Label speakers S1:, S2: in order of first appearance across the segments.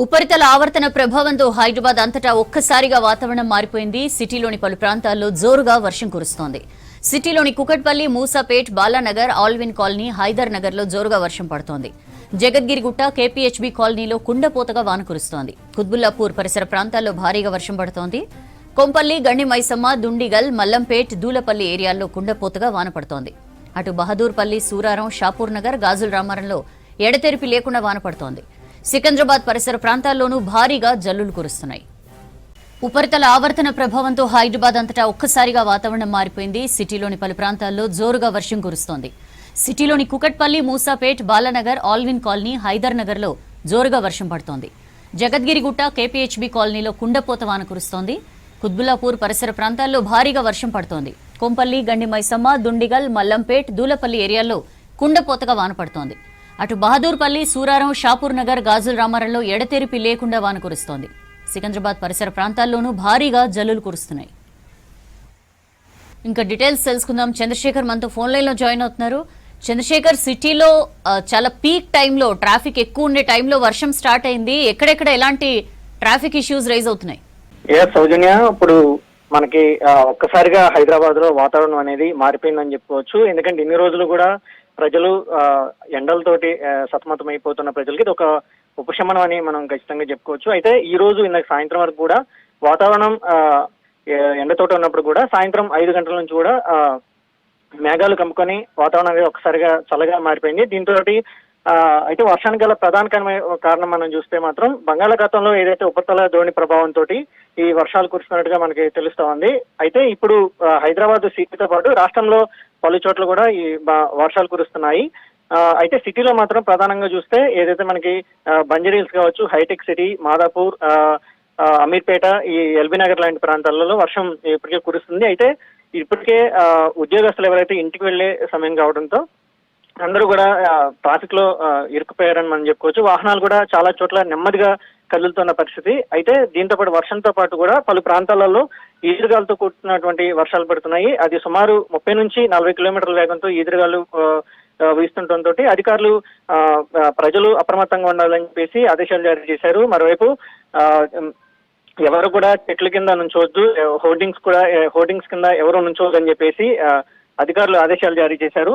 S1: ఉపరితల ఆవర్తన ప్రభావంతో హైదరాబాద్ అంతటా ఒక్కసారిగా వాతావరణం మారిపోయింది. సిటీలోని పలు ప్రాంతాల్లో జోరుగా వర్షం కురుస్తోంది. సిటీలోని కుకట్పల్లి, మూసాపేట్, బాలానగర్, ఆల్విన్ కాలనీ, హైదర్ నగర్ లో జోరుగా వర్షం పడుతోంది. జగద్గిరిగుట్ట, కేపీహెచ్బీ కాలనీలో కుండపోతగా వాన కురుస్తోంది. కుత్బుల్లాపూర్ పరిసర ప్రాంతాల్లో భారీగా వర్షం పడుతోంది. కొంపల్లి, గండి మైసమ్మ, దుండిగల్, మల్లంపేట్, దూలపల్లి ఏరియాల్లో కుండపోతగా వాన పడుతోంది. అటు బహదూర్పల్లి, సూరారం, షాపూర్ నగర్, గాజుల రామారంలో ఎడతెరిపి లేకుండా వాన పడుతోంది. సికింద్రాబాద్ పరిసర ప్రాంతాల్లోనూ భారీగా జల్లులు కురుస్తున్నాయి. ఉపరితల ఆవర్తన ప్రభావంతో హైదరాబాద్ అంతటా ఒక్కసారిగా వాతావరణం మారిపోయింది. సిటీలోని పలు ప్రాంతాల్లో జోరుగా వర్షం కురుస్తోంది. సిటీలోని కుకట్పల్లి, మూసాపేట్, బాలానగర్, ఆల్విన్ కాలనీ, హైదర్ నగర్ లో జోరుగా వర్షం పడుతోంది. జగద్గిరిగుట్ట, కేపీహెచ్బీ కాలనీలో కుండపోత వాన కురుస్తోంది. కుత్బుల్లాపూర్ పరిసర ప్రాంతాల్లో భారీగా వర్షం పడుతోంది. కొంపల్లి, గండి మైసమ్మ, దుండిగల్, మల్లంపేట్, దూలపల్లి ఏరియాల్లో కుండపోతగా వాన పడుతోంది. అటు బహదూర్పల్లి, సూరారం, షాపూర్ నగర్, గాజుల రామారంలో ఎడతెరిపి లేకుండా వాన కురుస్తోంది. సికింద్రాబాద్ పరిసర ప్రాంతాల్లోనూ భారీగా జల్లులు కురుస్తున్నాయి. ఇంకా డీటెయిల్స్ తెలుసుకుందాం. చంద్రశేఖర్ మనతో ఫోన్ లైన్ లో జాయిన్ అవుతున్నారు. చంద్రశేఖర్, సిటీలో చాలా పీక్ టైంలో, ట్రాఫిక్ ఎక్కువ ఉండే టైంలో వర్షం స్టార్ట్ అయింది. ఎక్కడెక్కడ ఎలాంటి ట్రాఫిక్ ఇష్యూస్ రైజ్ అవుతున్నాయి?
S2: సౌజన్య, ఇప్పుడు మనకి ఒక్కసారిగా హైదరాబాద్ లో వాతావరణం అనేది మారిపోయిందని చెప్పుకోవచ్చు. ఎందుకంటే ఇన్ని రోజులు కూడా ప్రజలు ఎండలతోటి సతమతమైపోతున్న ప్రజలకి ఇది ఒక ఉపశమనం అని మనం ఖచ్చితంగా చెప్పుకోవచ్చు. అయితే ఈ రోజు ఇందాక సాయంత్రం వరకు కూడా వాతావరణం ఎండతోటి ఉన్నప్పుడు కూడా సాయంత్రం 5 గంటల నుంచి కూడా మేఘాలు కమ్ముకొని వాతావరణం అనేది ఒక్కసారిగా చల్లగా మారిపోయింది. దీంతో అయితే వర్షానికి గల ప్రధాన కారణం మనం చూస్తే మాత్రం బంగాళాఖాతంలో ఏదైతే ఉపరితల ద్రోణి ప్రభావంతో ఈ వర్షాలు కురుస్తున్నట్టుగా మనకి తెలుస్తా ఉంది. అయితే ఇప్పుడు హైదరాబాద్ సిటీతో పాటు రాష్ట్రంలో పలు చోట్ల కూడా ఈ వర్షాలు కురుస్తున్నాయి. అయితే సిటీలో మాత్రం ప్రధానంగా చూస్తే ఏదైతే మనకి బంజరీల్స్ కావచ్చు, హైటెక్ సిటీ, మాదాపూర్, అమీర్పేట, ఈ ఎల్బీ నగర్ లాంటి ప్రాంతాలలో వర్షం ఇప్పటికే కురుస్తుంది. అయితే ఇప్పటికే ఉద్యోగస్తులు ఎవరైతే ఇంటికి వెళ్లే సమయం కావడంతో అందరూ కూడా ట్రాఫిక్ లో ఇరుక్కుపోయారని మనం చెప్పుకోవచ్చు. వాహనాలు కూడా చాలా చోట్ల నెమ్మదిగా కదులుతున్న పరిస్థితి. అయితే దీంతో పాటు వర్షంతో పాటు కూడా పలు ప్రాంతాలలో ఈదురుగాలతో కూడుతున్నటువంటి వర్షాలు పడుతున్నాయి. అది సుమారు 30 నుంచి 40 కిలోమీటర్ల వేగంతో ఈదురుగాలు వీస్తుండటంతో అధికారులు ప్రజలు అప్రమత్తంగా ఉండాలని చెప్పేసి ఆదేశాలు జారీ చేశారు. మరోవైపు ఎవరు కూడా చెట్ల కింద నుంచోవద్దు, హోర్డింగ్స్ కింద ఎవరు నుంచోవద్దు అని చెప్పేసి అధికారులు ఆదేశాలు జారీ చేశారు.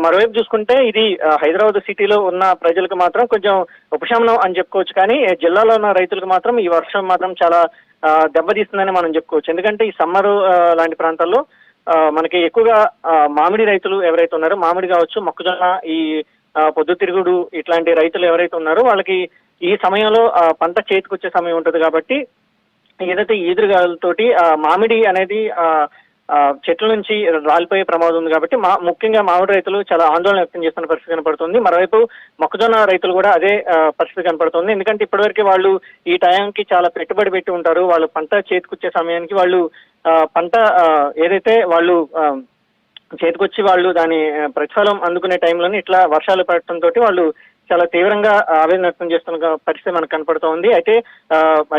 S2: మరోవైపు చూసుకుంటే ఇది హైదరాబాద్ సిటీలో ఉన్న ప్రజలకు మాత్రం కొంచెం ఉపశమనం అని చెప్పుకోవచ్చు. కానీ జిల్లాలో ఉన్న రైతులకు మాత్రం ఈ వర్షం మాత్రం చాలా దెబ్బతీస్తుందని మనం చెప్పుకోవచ్చు. ఎందుకంటే ఈ సమ్మర్ లాంటి ప్రాంతాల్లో మనకి ఎక్కువగా మామిడి రైతులు ఎవరైతే ఉన్నారో, మామిడి కావచ్చు, మొక్కజొన్న, ఈ పొద్దుతిరుగుడు ఇట్లాంటి రైతులు ఎవరైతే ఉన్నారో వాళ్ళకి ఈ సమయంలో పంట చేతికొచ్చే సమయం ఉంటుంది. కాబట్టి ఏదైతే ఈదురుగాలతోటి మామిడి అనేది చెట్ల నుంచి రాలిపోయే ప్రమాదం ఉంది. కాబట్టి ముఖ్యంగా మామిడి రైతులు చాలా ఆందోళన వ్యక్తం చేస్తున్న పరిస్థితి కనపడుతుంది. మరోవైపు మొక్కజొన్న రైతులు కూడా అదే పరిస్థితి కనపడుతుంది. ఎందుకంటే ఇప్పటివరకు వాళ్ళు ఈ టైంకి చాలా పెట్టుబడి పెట్టి ఉంటారు. వాళ్ళు పంట చేతికొచ్చే సమయానికి వాళ్ళు పంట ఏదైతే వాళ్ళు చేతికొచ్చి వాళ్ళు దాని ప్రతిఫలం అందుకునే టైంలోనే ఇట్లా వర్షాలు పడటంతో వాళ్ళు చాలా తీవ్రంగా ఆవేదన వ్యక్తం చేస్తున్న పరిస్థితి మనకు కనపడుతోంది. అయితే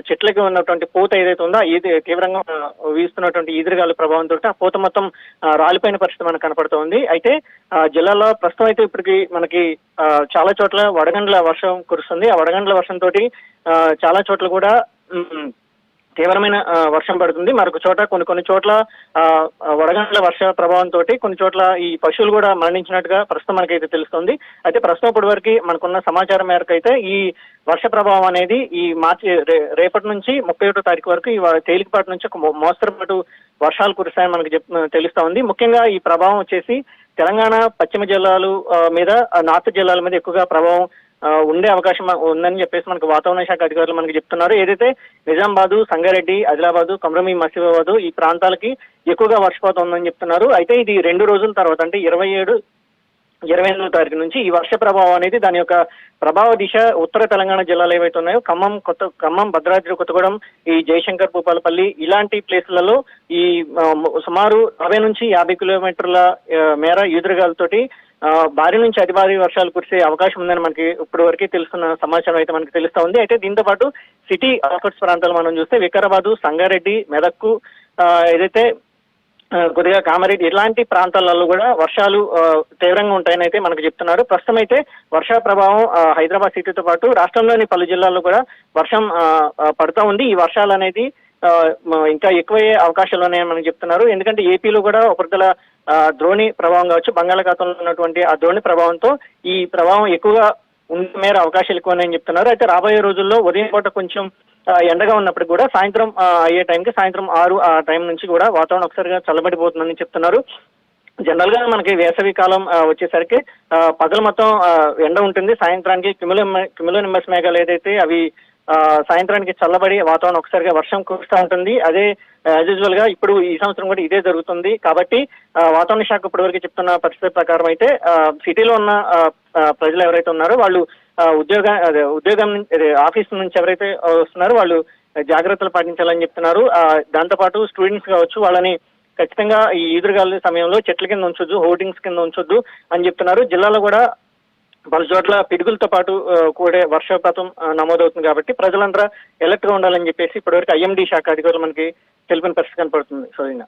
S2: చెట్లకి ఉన్నటువంటి పూత ఏదైతే ఉందో ఇది తీవ్రంగా వీస్తున్నటువంటి ఈదురుగాల ప్రభావంతో ఆ పూత మొత్తం రాలిపోయిన పరిస్థితి మనకు కనపడుతోంది. అయితే జిల్లాలో ప్రస్తుతం అయితే ఇప్పటికి మనకి చాలా చోట్ల వడగండ్ల వర్షం కురుస్తుంది. ఆ వడగండ్ల వర్షంతో చాలా చోట్ల కూడా తీవ్రమైన వర్షం పడుతుంది. మరొక చోట కొన్ని చోట్ల వడగండ్ల వర్ష ప్రభావంతో కొన్ని చోట్ల ఈ పశువులు కూడా మరణించినట్టుగా ప్రస్తుతం మనకైతే తెలుస్తుంది. అయితే ప్రస్తుతం ఇప్పటి వరకు మనకున్న సమాచారం మేరకు అయితే ఈ వర్ష ప్రభావం అనేది ఈ మార్చి రేపటి నుంచి 31వ తారీఖు వరకు ఈ తేలికపాటి నుంచి ఒక మోస్తరుపాటు వర్షాలు కురుస్తాయని మనకు తెలుస్తా ఉంది. ముఖ్యంగా ఈ ప్రభావం వచ్చేసి తెలంగాణ పశ్చిమ జిల్లాలు మీద, నార్త్ జిల్లాల మీద ఎక్కువగా ప్రభావం ఉండే అవకాశం ఉందని చెప్పేసి మనకు వాతావరణ శాఖ అధికారులు మనకి చెప్తున్నారు. ఏదైతే నిజామాబాద్, సంగారెడ్డి, ఆదిలాబాద్, కొమరమి, మసిబాబాద్ ఈ ప్రాంతాలకి ఎక్కువగా వర్షపాతం ఉందని చెప్తున్నారు. అయితే ఇది 2 రోజుల తర్వాత అంటే 27, 28వ తారీఖు నుంచి ఈ వర్ష ప్రభావం అనేది దాని యొక్క ప్రభావ దిశ ఉత్తర తెలంగాణ జిల్లాలు ఏవైతే ఉన్నాయో ఖమ్మం, భద్రాద్రి కొత్తగూడెం, ఈ జయశంకర్, భూపాలపల్లి ఇలాంటి ప్లేసులలో ఈ సుమారు 40 నుంచి 50 కిలోమీటర్ల మేర ఈదురుగాలతోటి భారీ నుంచి అతి భారీ వర్షాలు కురిసే అవకాశం ఉందని మనకి ఇప్పటి వరకు తెలుస్తున్న సమాచారం అయితే మనకి తెలుస్తా ఉంది. అయితే దీంతో పాటు సిటీ అవుట్స్కట్స్ ప్రాంతాలు మనం చూస్తే వికారాబాద్, సంగారెడ్డి, మెదక్కు, ఏదైతే కొద్దిగా కామారెడ్డి ఇలాంటి ప్రాంతాలలో కూడా వర్షాలు తీవ్రంగా ఉంటాయని అయితే మనకు చెప్తున్నారు. ప్రస్తుతం అయితే వర్ష ప్రభావం హైదరాబాద్ సిటీతో పాటు రాష్ట్రంలోని పలు జిల్లాల్లో కూడా వర్షం పడుతూ ఉంది. ఈ వర్షాలు అనేది ఇంకా ఎక్కువయ్యే అవకాశాలు ఉన్నాయని మనకు చెప్తున్నారు. ఎందుకంటే ఏపీలో కూడా ఉపరితల ద్రోణి ప్రభావం కావచ్చు, బంగాళాఖాతంలో ఉన్నటువంటి ఆ ద్రోణి ప్రభావంతో ఈ ప్రభావం ఎక్కువగా ఉండే మేర అవకాశాలు ఎక్కువ ఉన్నాయని చెప్తున్నారు. అయితే రాబోయే రోజుల్లో ఉదయం పూట కొంచెం ఎండగా ఉన్నప్పటికీ కూడా సాయంత్రం అయ్యే టైంకి సాయంత్రం 6 ఆ టైం నుంచి కూడా వాతావరణం ఒకసారిగా చల్లబడిపోతుందని చెప్తున్నారు. జనరల్ గా మనకి వేసవి కాలం వచ్చేసరికి పగలు మొత్తం ఎండ ఉంటుంది. సాయంత్రానికి క్యుములో నింబస్ మేఘాలు ఏదైతే అవి సాయంత్రానికి చల్లబడి వాతావరణం ఒకసారిగా వర్షం కురుస్తూ ఉంటుంది. అదే యాజ్ యూజువల్ గా ఇప్పుడు ఈ సంవత్సరం కూడా ఇదే జరుగుతుంది. కాబట్టి వాతావరణ శాఖ ఇప్పటివరకు చెప్తున్న పరిస్థితి ప్రకారం అయితే సిటీలో ఉన్న ప్రజలు ఎవరైతే ఉన్నారో వాళ్ళు ఉద్యోగం ఆఫీస్ నుంచి ఎవరైతే వస్తున్నారో వాళ్ళు జాగ్రత్తలు పాటించాలని చెప్తున్నారు. దాంతోపాటు స్టూడెంట్స్ కావచ్చు, వాళ్ళని ఖచ్చితంగా ఈ ఈదురుగాలి సమయంలో చెట్ల కింద ఉంచొద్దు, హోర్డింగ్స్ కింద ఉంచొద్దు అని చెప్తున్నారు. జిల్లాలో కూడా పలు చోట్ల పిడుగులతో పాటు కూడా వర్షపాతం నమోదవుతుంది. కాబట్టి ప్రజలందరూ అలర్ట్ గా ఉండాలని చెప్పేసి ఇప్పటివరకు ఐఎండీ శాఖ అధికారులు మనకి తెలిపిన పరిస్థితి కనపడుతుంది. సోదీనా.